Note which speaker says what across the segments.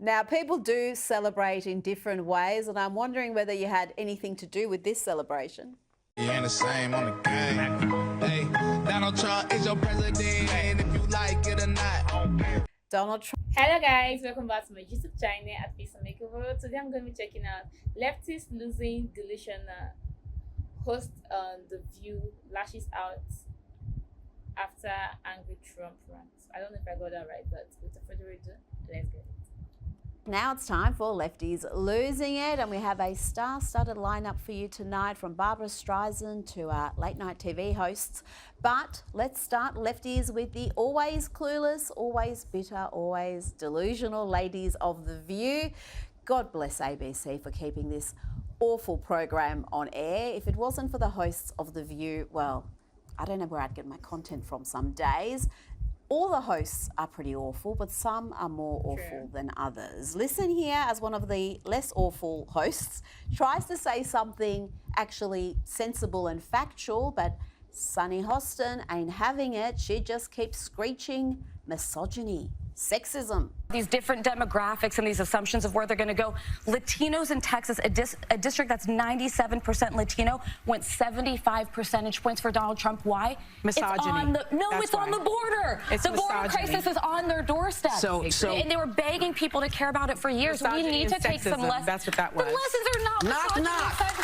Speaker 1: Now, people do celebrate in different ways, and I'm wondering whether you had anything to do with this celebration.
Speaker 2: You ain't the same on the game. Hey, Donald Trump is your president, if you like it or not.
Speaker 1: Donald Trump.
Speaker 3: Hello guys, welcome back to my YouTube channel at Peace and Makeover. Today I'm going to be checking out leftist losing delusional host on The View lashes out after angry Trump rants. I don't know if I got that right, but without further ado, let's get it.
Speaker 1: Now it's time for Lefties Losing It, and we have a star-studded lineup for you tonight, from Barbara Streisand to our late-night TV hosts. But let's start, Lefties, with the always clueless, always bitter, always delusional ladies of The View. God bless ABC for keeping this awful program on air. If it wasn't for the hosts of The View, well, I don't know where I'd get my content from some days. All the hosts are pretty awful, but some are more awful than others. Listen here as one of the less awful hosts tries to say something actually sensible and factual, but Sunny Hostin ain't having it. She just keeps screeching misogyny, sexism.
Speaker 4: These different demographics and these assumptions of where they're going to go. Latinos in Texas, a district that's 97% Latino, went 75 percentage points for Donald Trump. Why?
Speaker 5: Misogyny.
Speaker 4: It's on the border.
Speaker 5: It's
Speaker 4: the border
Speaker 5: misogyny.
Speaker 4: crisis is on their doorstep. And they were begging people to care about it for years. We need to take some lessons.
Speaker 5: That's what that was.
Speaker 4: The lessons are not misogyny.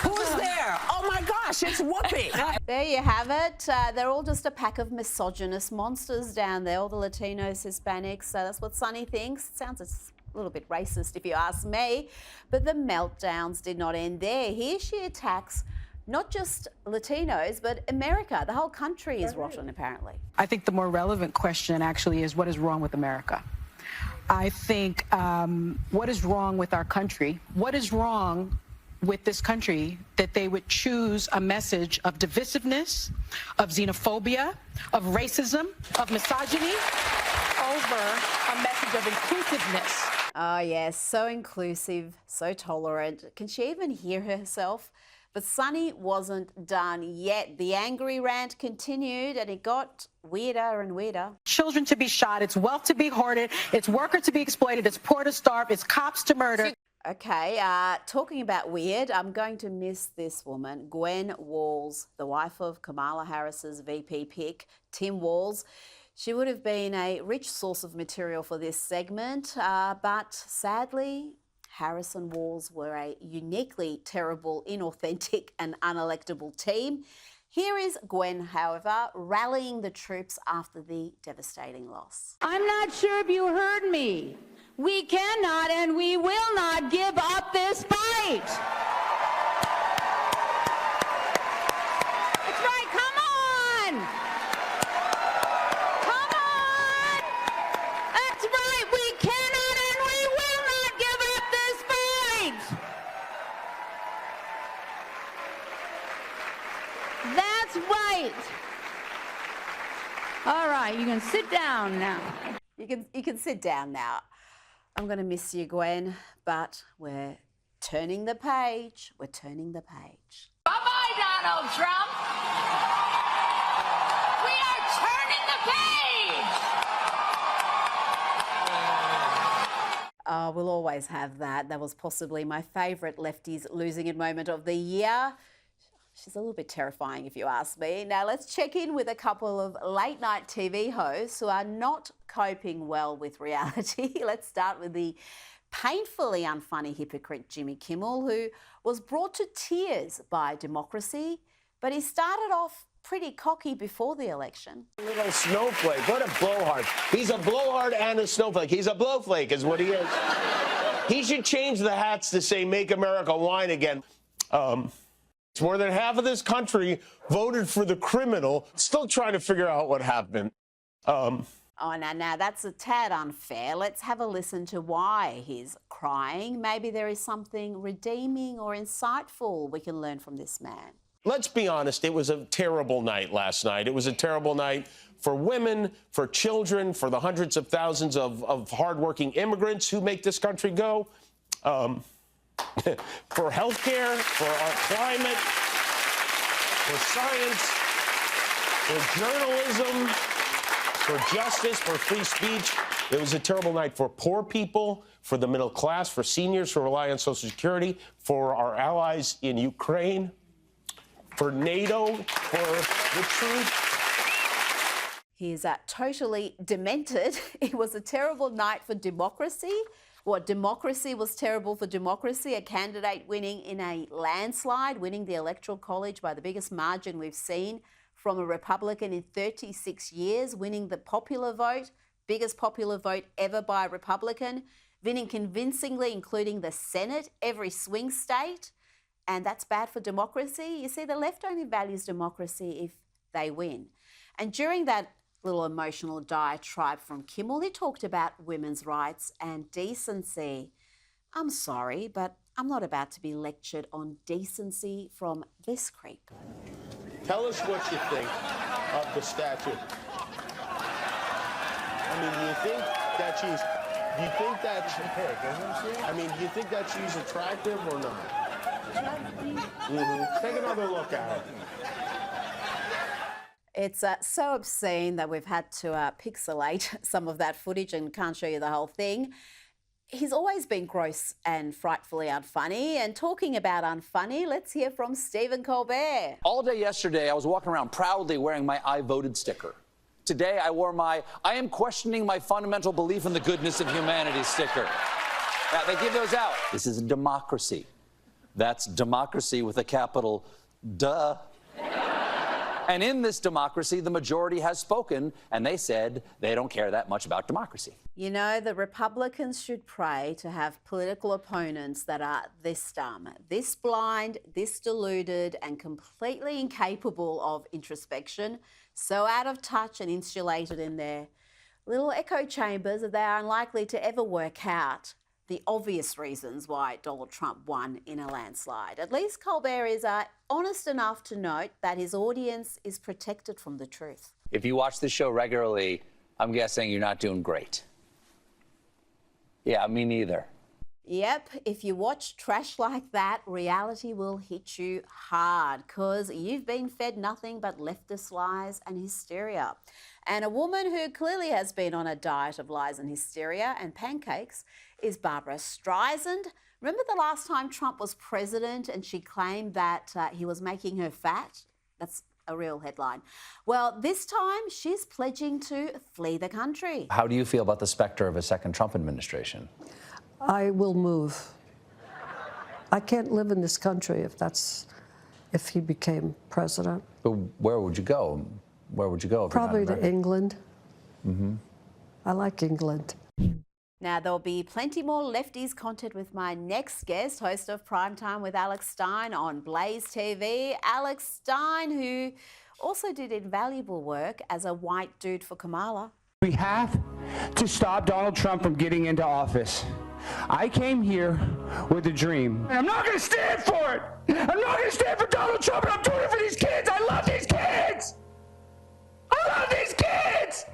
Speaker 5: Who's there? Oh my gosh, it's Whoopi.
Speaker 1: There you have it. They're all just a pack of misogynist monsters down there, all the Latinos, Hispanics. That's what Sunny thinks. It sounds a little bit racist if you ask me. But the meltdowns did not end there. Here she attacks not just Latinos, but America. The whole country is rotten, apparently.
Speaker 5: I think the more relevant question actually is, what is wrong with America? I think what is wrong with our country? What is wrong with this country that they would choose a message of divisiveness, of xenophobia, of racism, of misogyny over a message of inclusiveness?
Speaker 1: Oh yes, so inclusive, so tolerant. Can she even hear herself? But Sunny wasn't done yet. The angry rant continued, and it got weirder and weirder.
Speaker 5: Children to be shot, it's wealth to be hoarded, it's workers to be exploited, it's poor to starve, it's cops to murder.
Speaker 1: Okay, talking about weird, I'm going to miss this woman, Gwen Walls, the wife of Kamala Harris's VP pick, Tim Walls. She would have been a rich source of material for this segment, but sadly, Harris and Walls were a uniquely terrible, inauthentic and unelectable team. Here is Gwen, however, rallying the troops after the devastating loss.
Speaker 6: I'm not sure if you heard me. We cannot and we will not give up this fight. That's right, come on! Come on! That's right, we cannot and we will not give up this fight! That's right. All right, you can sit down now.
Speaker 1: You can sit down now. I'm going to miss you, Gwen, but we're turning the page. We're turning the page.
Speaker 6: Bye-bye, Donald Trump. We are turning the page.
Speaker 1: Oh, we'll always have that. That was possibly my favourite Lefties Losing It moment of the year. She's a little bit terrifying, if you ask me. Now, let's check in with a couple of late-night TV hosts who are not coping well with reality. Let's start with the painfully unfunny hypocrite Jimmy Kimmel, who was brought to tears by democracy, but he started off pretty cocky before the election.
Speaker 7: Little snowflake. What a blowhard. He's a blowhard and a snowflake. He's a blowflake is what he is. He should change the hats to say, "Make America Wine Again." More than half of this country voted for the criminal, still trying to figure out what happened.
Speaker 1: Oh, now, that's a tad unfair. Let's have a listen to why he's crying. Maybe there is something redeeming or insightful we can learn from this man.
Speaker 7: Let's be honest, it was a terrible night last night. It was a terrible night for women, for children, for the hundreds of thousands of hardworking immigrants who make this country go. For healthcare, for our climate, for science, for journalism, for justice, for free speech. It was a terrible night for poor people, for the middle class, for seniors who rely on Social Security, for our allies in Ukraine, for NATO, for the truth.
Speaker 1: He's totally demented. It was a terrible night for democracy. What democracy was terrible for democracy, a candidate winning in a landslide, winning the Electoral College by the biggest margin we've seen from a Republican in 36 years, winning the popular vote, biggest popular vote ever by a Republican, winning convincingly, including the Senate, every swing state. And that's bad for democracy. You see, the left only values democracy if they win. And during that little emotional diatribe from Kimmel, he talked about women's rights and decency. I'm sorry, but I'm not about to be lectured on decency from this creep.
Speaker 7: Tell us what you think of the statue. I mean, do you think that she's attractive or not? Take another look at her.
Speaker 1: It's so obscene that we've had to pixelate some of that footage and can't show you the whole thing. He's always been gross and frightfully unfunny. And talking about unfunny, let's hear from Stephen Colbert.
Speaker 8: All day yesterday, I was walking around proudly wearing my I voted sticker. Today, I wore my I am questioning my fundamental belief in the goodness of humanity sticker. Now, they give those out. This is a democracy. That's democracy with a capital duh. And in this democracy, the majority has spoken, and they said they don't care that much about democracy.
Speaker 1: You know, the Republicans should pray to have political opponents that are this dumb, this blind, this deluded, and completely incapable of introspection, so out of touch and insulated in their little echo chambers that they are unlikely to ever work out the obvious reasons why Donald Trump won in a landslide. At least Colbert is honest enough to note that his audience is protected from the truth.
Speaker 8: If you watch this show regularly, I'm guessing you're not doing great. Yeah, me neither.
Speaker 1: Yep, if you watch trash like that, reality will hit you hard because you've been fed nothing but leftist lies and hysteria. And a woman who clearly has been on a diet of lies and hysteria and pancakes is Barbara Streisand. Remember the last time Trump was president and she claimed that he was making her fat? That's a real headline. Well, this time she's pledging to flee the country.
Speaker 9: How do you feel about the specter of a second Trump administration?
Speaker 10: I will move. I can't live in this country if he became president.
Speaker 9: But where would you go? Where would you go?
Speaker 10: Probably to England. Mm-hmm. I like England.
Speaker 1: Now, there'll be plenty more Lefties content with my next guest, host of Primetime with Alex Stein on Blaze TV. Alex Stein, who also did invaluable work as a white dude for Kamala.
Speaker 11: We have to stop Donald Trump from getting into office. I came here with a dream. And I'm not going to stand for it. I'm not going to stand for Donald Trump, and I'm doing it for these kids. I love these kids. I love these kids.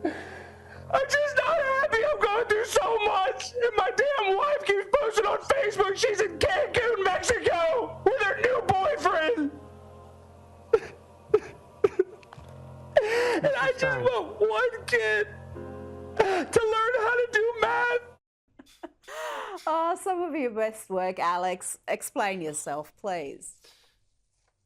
Speaker 11: I'm just not happy. I'm going through so much. And my damn wife keeps posting on Facebook she's in Cancun, Mexico with her new boyfriend. And I just want one kid to learn how to do math.
Speaker 1: Oh, some of your best work, Alex. Explain yourself, please.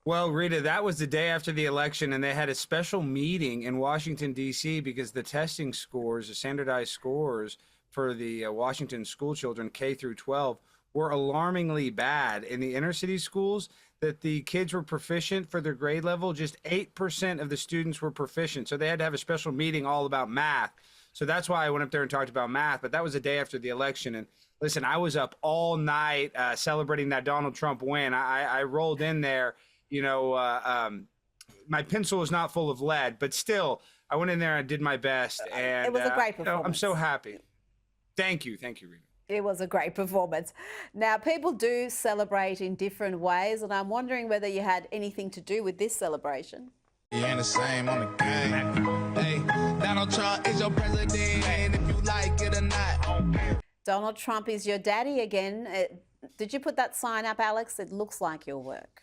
Speaker 12: Well, Rita, that was the day after the election, and they had a special meeting in Washington, D.C., because the testing scores, the standardized scores for the Washington school children, K through 12, were alarmingly bad. In the inner city schools, that the kids were proficient for their grade level, just 8% of the students were proficient. So they had to have a special meeting all about math. So that's why I went up there and talked about math. But that was the day after the election. And listen, I was up all night celebrating that Donald Trump win. I rolled in there. You know, my pencil was not full of lead, but still, I went in there and did my best. And
Speaker 1: it was a great performance.
Speaker 12: You know, I'm so happy. Thank you, Rita.
Speaker 1: It was a great performance. Now, people do celebrate in different ways, and I'm wondering whether you had anything to do with this celebration.
Speaker 2: You ain't the same on the game. Hey, Donald Trump is your president, if you like it or not.
Speaker 1: Donald Trump is your daddy again. Did you put that sign up, Alex? It looks like your work.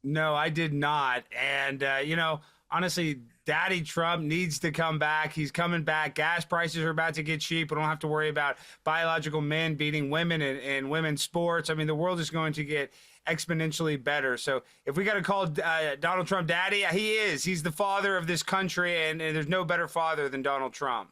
Speaker 12: No, I did not. And, you know, honestly, Daddy Trump needs to come back. He's coming back. Gas prices are about to get cheap. We don't have to worry about biological men beating women in women's sports. I mean, the world is going to get exponentially better. So if we got to call Donald Trump daddy, he is. He's the father of this country, and there's no better father than Donald Trump.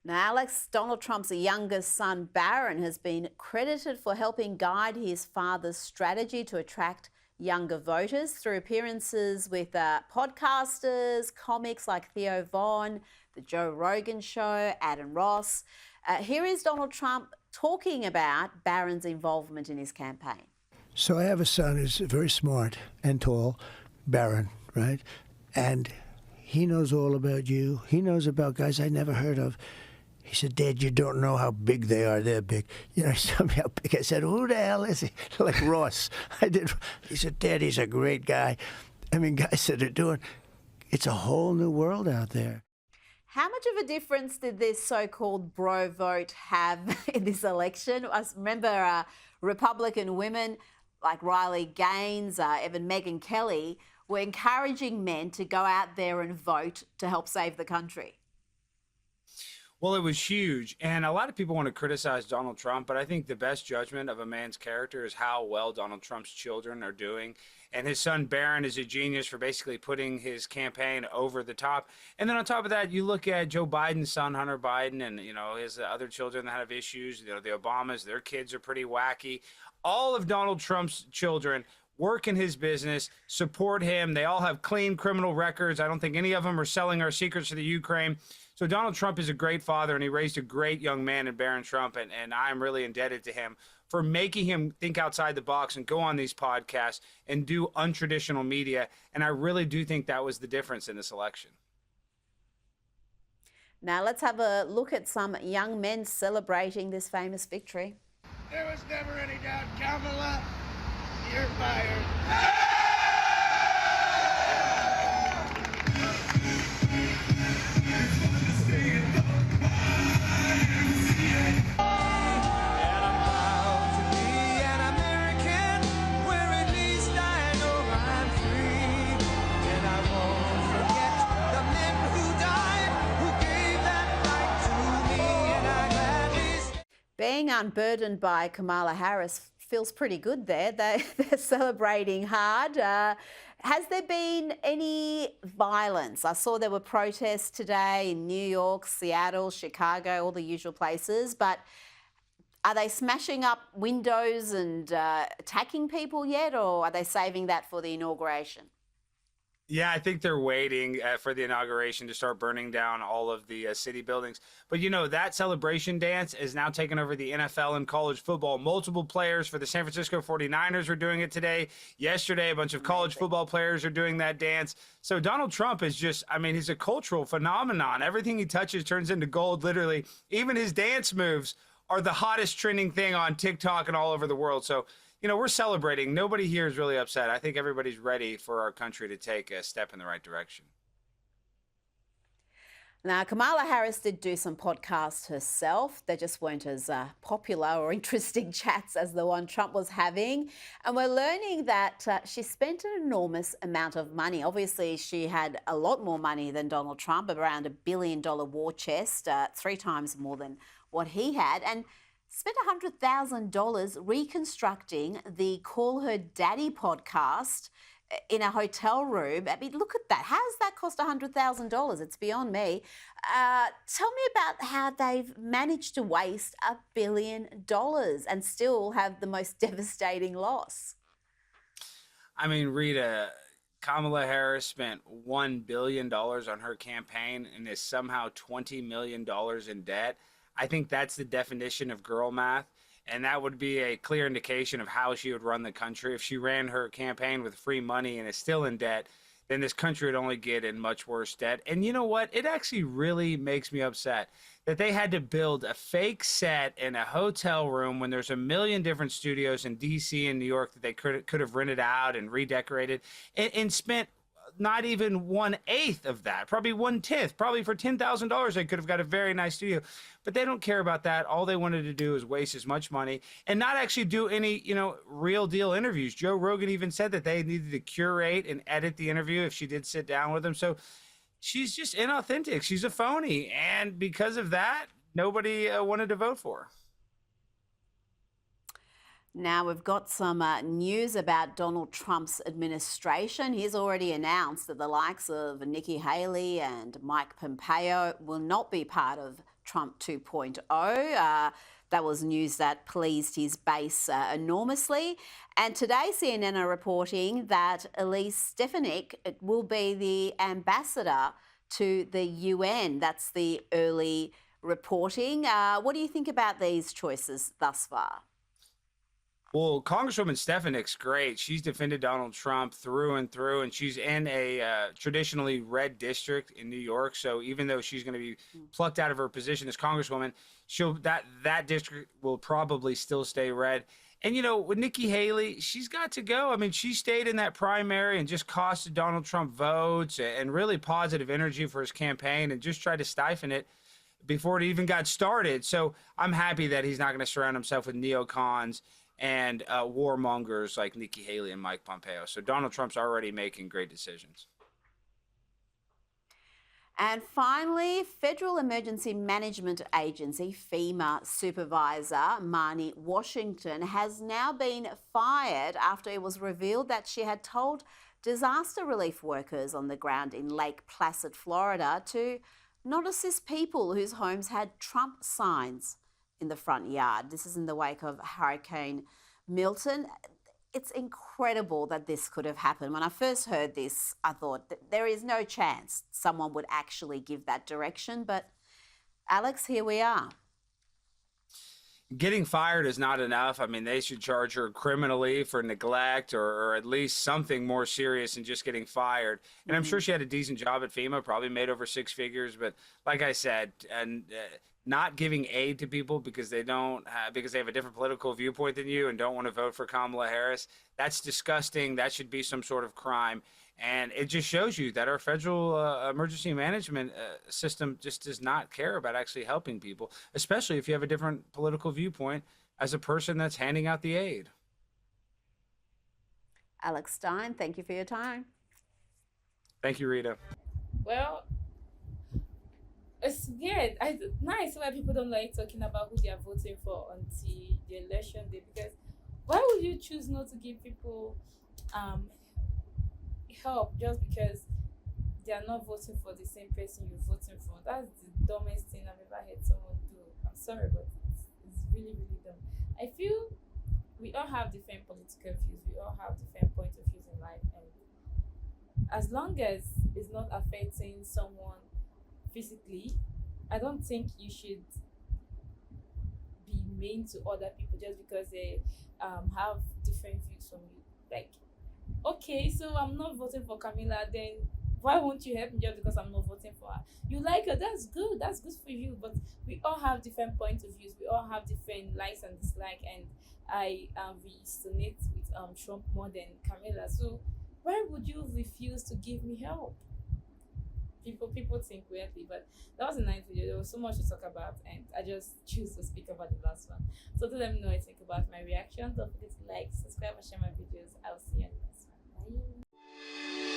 Speaker 1: Now, Alex, Donald Trump's youngest son, Barron, has been credited for helping guide his father's strategy to attract younger voters through appearances with podcasters, comics like Theo Von, The Joe Rogan Show, Adam Ross. Here is Donald Trump talking about Barron's involvement in his campaign.
Speaker 13: So I have a son who's very smart and tall, Barron, right? And he knows all about you. He knows about guys I never heard of. He said, Dad, you don't know how big they are. They're big. You know, he told me how big. I said, who the hell is he? Like Ross. I did. He said, Dad, he's a great guy. I mean, guys that are doing, it's a whole new world out there.
Speaker 1: How much of a difference did this so-called bro vote have in this election? I remember Republican women like Riley Gaines, even Megyn Kelly, were encouraging men to go out there and vote to help save the country.
Speaker 12: Well, it was huge. And a lot of people want to criticize Donald Trump, but I think the best judgment of a man's character is how well Donald Trump's children are doing. And his son Barron is a genius for basically putting his campaign over the top. And then on top of that, you look at Joe Biden's son, Hunter Biden, and, you know, his other children that have issues. You know, the Obamas, their kids are pretty wacky. All of Donald Trump's children work in his business, support him. They all have clean criminal records. I don't think any of them are selling our secrets to the Ukraine. So Donald Trump is a great father, and he raised a great young man in Barron Trump, and I'm really indebted to him for making him think outside the box and go on these podcasts and do untraditional media. And I really do think that was the difference in this election.
Speaker 1: Now let's have a look at some young men celebrating this famous victory.
Speaker 2: There was never any doubt, Kamala, you're fired.
Speaker 1: Being unburdened by Kamala Harris feels pretty good there. They're celebrating hard. Has there been any violence? I saw there were protests today in New York, Seattle, Chicago, all the usual places. But are they smashing up windows and attacking people yet, or are they saving that for the inauguration?
Speaker 12: Yeah, I think they're waiting for the inauguration to start burning down all of the city buildings. But, you know, that celebration dance is now taking over the NFL and college football. Multiple players for the San Francisco 49ers are doing it today. Yesterday, a bunch of college football players are doing that dance. So Donald Trump is just, I mean, he's a cultural phenomenon. Everything he touches turns into gold, literally. Even his dance moves are the hottest trending thing on TikTok and all over the world. So, you know, we're celebrating. Nobody here is really upset. I think everybody's ready for our country to take a step in the right direction.
Speaker 1: Now, Kamala Harris did do some podcasts herself. They just weren't as popular or interesting chats as the one Trump was having. And we're learning that she spent an enormous amount of money. Obviously, she had a lot more money than Donald Trump, around $1 billion war chest, 3 times more than what he had. And spent $100,000 reconstructing the Call Her Daddy podcast in a hotel room. I mean, look at that. How does that cost $100,000? It's beyond me. Tell me about how they've managed to waste $1 billion and still have the most devastating loss.
Speaker 12: I mean, Rita, Kamala Harris spent $1 billion on her campaign and is somehow $20 million in debt. I think that's the definition of girl math, and that would be a clear indication of how she would run the country. If she ran her campaign with free money and is still in debt, then this country would only get in much worse debt. And you know what? It actually really makes me upset that they had to build a fake set in a hotel room when there's a million different studios in D.C. and New York that they could have rented out and redecorated and spent not even 1/8 of that, probably 1/10. Probably for $10,000, they could have got a very nice studio. But they don't care about that. All they wanted to do is waste as much money and not actually do any, real deal interviews. Joe Rogan even said that they needed to curate and edit the interview if she did sit down with him. So she's just inauthentic. She's a phony. And because of that, nobody wanted to vote for her.
Speaker 1: Now we've got some news about Donald Trump's administration. He's already announced that the likes of Nikki Haley and Mike Pompeo will not be part of Trump 2.0. That was news that pleased his base enormously. And today CNN are reporting that Elise Stefanik will be the ambassador to the UN. That's the early reporting. What do you think about these choices thus far?
Speaker 12: Well, Congresswoman Stefanik's great. She's defended Donald Trump through and through, and she's in a traditionally red district in New York. So even though she's going to be plucked out of her position as Congresswoman, that district will probably still stay red. And, with Nikki Haley, she's got to go. I mean, she stayed in that primary and just costed Donald Trump votes and really positive energy for his campaign and just tried to stifle it before it even got started. So I'm happy that he's not going to surround himself with neocons and warmongers like Nikki Haley and Mike Pompeo. So Donald Trump's already making great decisions.
Speaker 1: And finally, Federal Emergency Management Agency, FEMA supervisor Marnie Washington has now been fired after it was revealed that she had told disaster relief workers on the ground in Lake Placid, Florida, to not assist people whose homes had Trump signs in the front yard. This is in the wake of Hurricane Milton. It's incredible that this could have happened. When I first heard this, I thought that there is no chance someone would actually give that direction. But Alex, here we are.
Speaker 12: Getting fired is not enough. I mean, they should charge her criminally for neglect or at least something more serious than just getting fired. And I'm sure she had a decent job at FEMA, probably made over 6 figures. But like I said, not giving aid to people because they have a different political viewpoint than you and don't want to vote for Kamala Harris, that's disgusting. That should be some sort of crime. And it just shows you that our federal emergency management system just does not care about actually helping people, especially if you have a different political viewpoint as a person that's handing out the aid.
Speaker 1: Alex Stein, thank you for your time.
Speaker 12: Thank you, Rita.
Speaker 3: Well, it's weird. Nice why people don't like talking about who they are voting for until the election day, because why would you choose not to give people help just because they are not voting for the same person you're voting for? That's the dumbest thing I've ever heard someone do. I'm sorry, but it's really, really dumb. I feel we all have different political views. We all have different points of views in life, and as long as it's not affecting someone physically, I don't think you should be mean to other people just because they have different views from you. Like, okay, so I'm not voting for Camila, then why won't you help me just because I'm not voting for her? You like her, that's good for you, but we all have different points of views. We all have different likes and dislikes, and I resonate with Trump more than Camila. So why would you refuse to give me help? People think weirdly, but that was a nice video. There was so much to talk about, and I just choose to speak about the last one. So do let me know what you think about my reaction. Don't forget to like, subscribe, and share my videos. I'll see you in the next one. Bye.